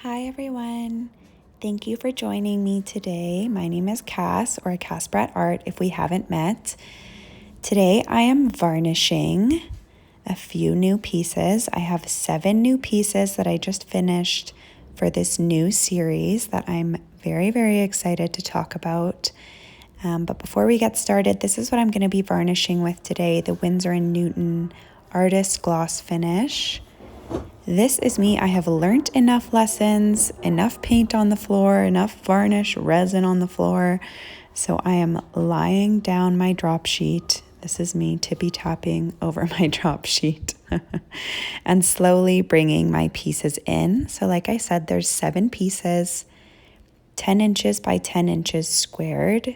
Hi everyone. Thank you for joining me today. My name is Cass, or Cass Brat Art if we haven't met. Today I am varnishing a few new pieces. I have 7 new pieces that I just finished for this new series that I'm very, very excited to talk about. But before we get started, this is what I'm going to be varnishing with today, the Winsor & Newton Artist Gloss Finish. This is me. I have learned enough lessons, enough paint on the floor, enough varnish, resin on the floor. So I am laying down my drop sheet. This is me tippy-tapping over my drop sheet and slowly bringing my pieces in. So like I said, there's 7 pieces, 10 inches by 10 inches squared.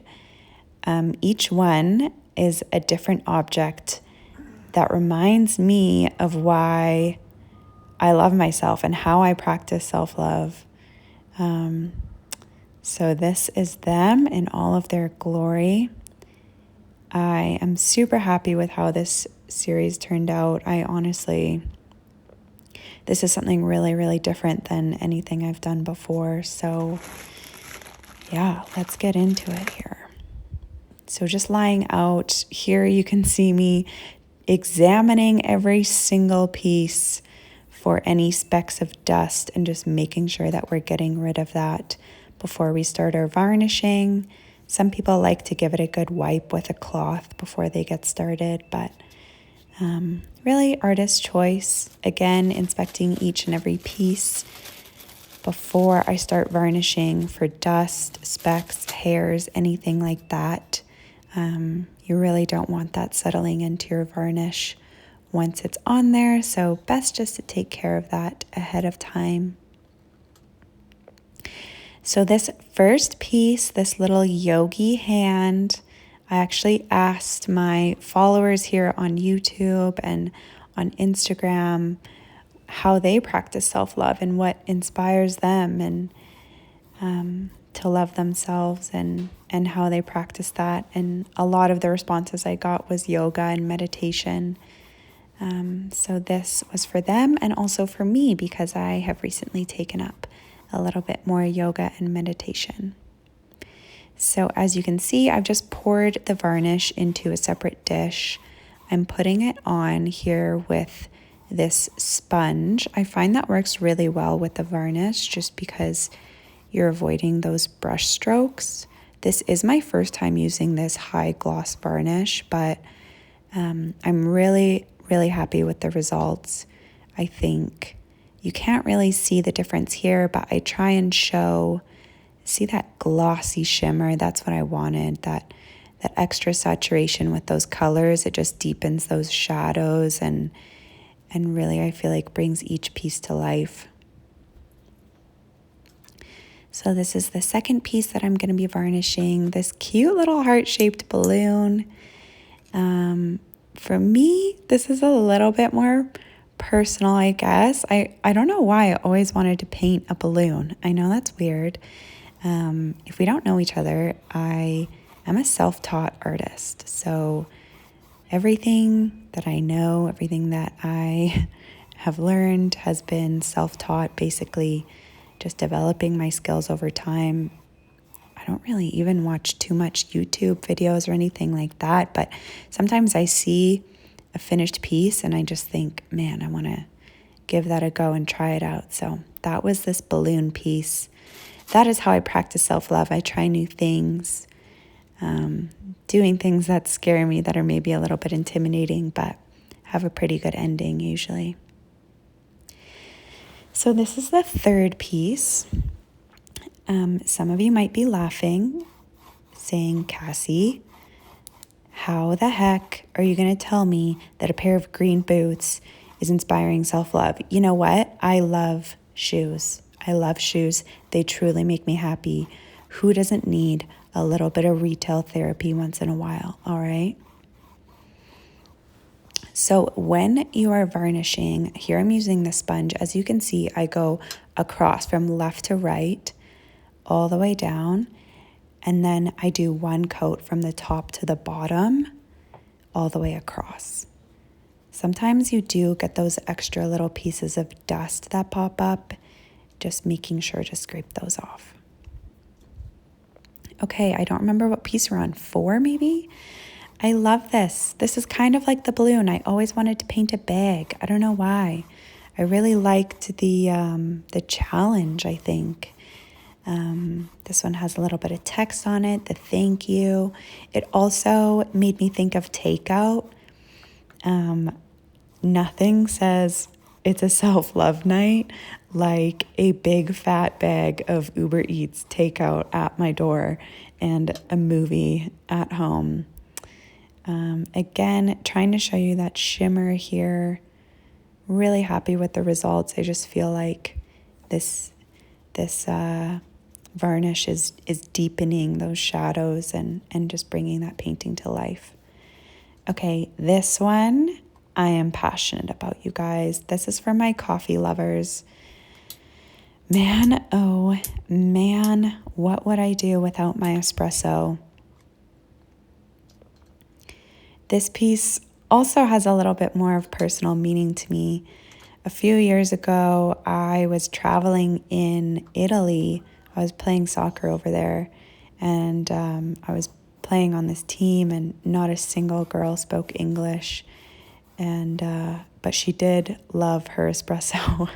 Each one is a different object that reminds me of why I love myself and how I practice self-love. So this is them in all of their glory. I am super happy with how this series turned out. This is something really, really different than anything I've done before. So yeah, let's get into it here. So just lying out here, you can see me examining every single piece for any specks of dust and just making sure that we're getting rid of that before we start our varnishing. Some people like to give it a good wipe with a cloth before they get started, but really artist choice. Again, inspecting each and every piece before I start varnishing for dust, specks, hairs, anything like that. You really don't want that settling into your varnish once it's on there, so best just to take care of that ahead of time. So this first piece, this little Yogi Hand, I actually asked my followers here on YouTube and on Instagram how they practice self-love and what inspires them and to love themselves and how they practice that. And a lot of the responses I got was yoga and meditation. So this was for them and also for me because I have recently taken up a little bit more yoga and meditation. So as you can see, I've just poured the varnish into a separate dish. I'm putting it on here with this sponge. I find that works really well with the varnish just because you're avoiding those brush strokes. This is my first time using this high gloss varnish, but I'm really happy with the results. I think you can't really see the difference here, but I try and see that glossy shimmer. That's what I wanted, that extra saturation with those colors. It just deepens those shadows and really I feel like brings each piece to life. So this is the second piece that I'm going to be varnishing, this cute little heart-shaped balloon. For me, this is a little bit more personal, I guess. I don't know why I always wanted to paint a balloon. I know that's weird. If we don't know each other, I am a self-taught artist. So everything that I know, everything that I have learned has been self-taught, basically just developing my skills over time. I don't really even watch too much YouTube videos or anything like that, but sometimes I see a finished piece and I just think, man, I want to give that a go and try it out. So that was this balloon piece. That is how I practice self-love. I try new things, doing things that scare me, that are maybe a little bit intimidating, but have a pretty good ending usually. So this is the third piece. Some of you might be laughing, saying, Cassie, how the heck are you going to tell me that a pair of green boots is inspiring self-love? You know what? I love shoes. They truly make me happy. Who doesn't need a little bit of retail therapy once in a while, all right? So when you are varnishing, here I'm using the sponge. As you can see, I go across from left to right, all the way down, and then I do one coat from the top to the bottom, all the way across. Sometimes you do get those extra little pieces of dust that pop up just making sure to scrape those off. Okay, I don't remember what piece we're on, 4 maybe? I love this. This is kind of like the balloon. I always wanted to paint a bag. I don't know why. I really liked the challenge, I think. This one has a little bit of text on it, the thank you. It also made me think of takeout. Nothing says it's a self-love night like a big fat bag of Uber Eats takeout at my door and a movie at home. Again, trying to show you that shimmer here. Really happy with the results. I just feel like this varnish is deepening those shadows and just bringing that painting to life. Okay, this one I am passionate about, you guys. This is for my coffee lovers. Man, oh man, what would I do without my espresso? This piece also has a little bit more of personal meaning to me. A few years ago, I was traveling in Italy. I was playing soccer over there, and I was playing on this team, and not a single girl spoke English. And but she did love her espresso,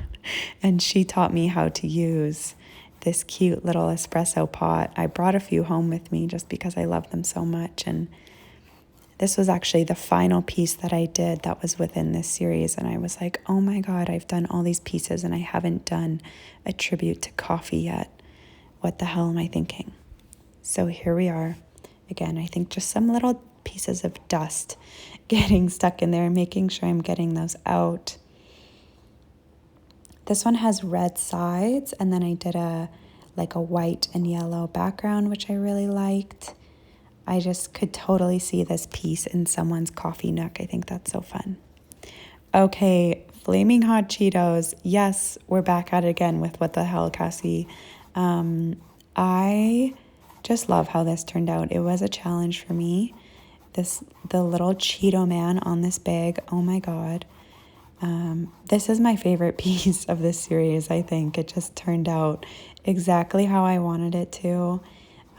and she taught me how to use this cute little espresso pot. I brought a few home with me just because I love them so much, and this was actually the final piece that I did that was within this series. And I was like, oh my God, I've done all these pieces and I haven't done a tribute to coffee yet. What the hell am I thinking? So here we are. Again, I think just some little pieces of dust getting stuck in there and making sure I'm getting those out. This one has red sides, and then I did a white and yellow background, which I really liked. I just could totally see this piece in someone's coffee nook. I think that's so fun. Okay, flaming hot Cheetos. Yes, we're back at it again with what the hell, Cassie. I just love how this turned out. It was a challenge for me. The little Cheeto man on this bag. Oh my God. This is my favorite piece of this series, I think. It just turned out exactly how I wanted it to.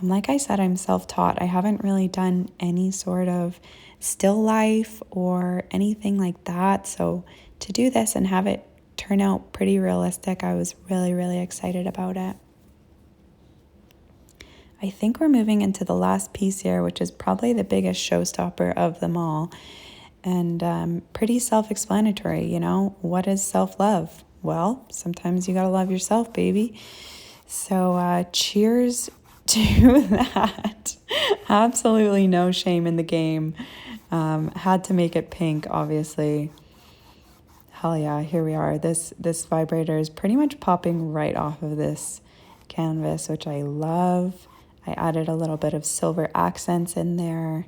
Like I said, I'm self-taught. I haven't really done any sort of still life or anything like that. So to do this and have it turn out pretty realistic, I was really, really excited about it. I think we're moving into the last piece here, which is probably the biggest showstopper of them all. And pretty self-explanatory, you know? What is self-love? Well, sometimes you gotta love yourself, baby. So cheers to that. Absolutely no shame in the game. Had to make it pink, obviously. Hell yeah, here we are. This vibrator is pretty much popping right off of this canvas, which I love. I added a little bit of silver accents in there.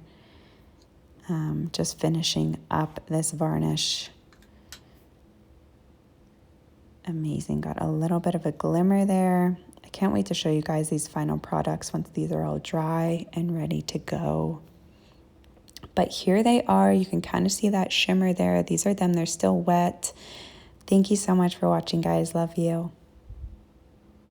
Just finishing up this varnish. Amazing. Got a little bit of a glimmer there. I can't wait to show you guys these final products once these are all dry and ready to go. But here they are. You can kind of see that shimmer there. These are them. They're still wet. Thank you so much for watching, guys. Love you.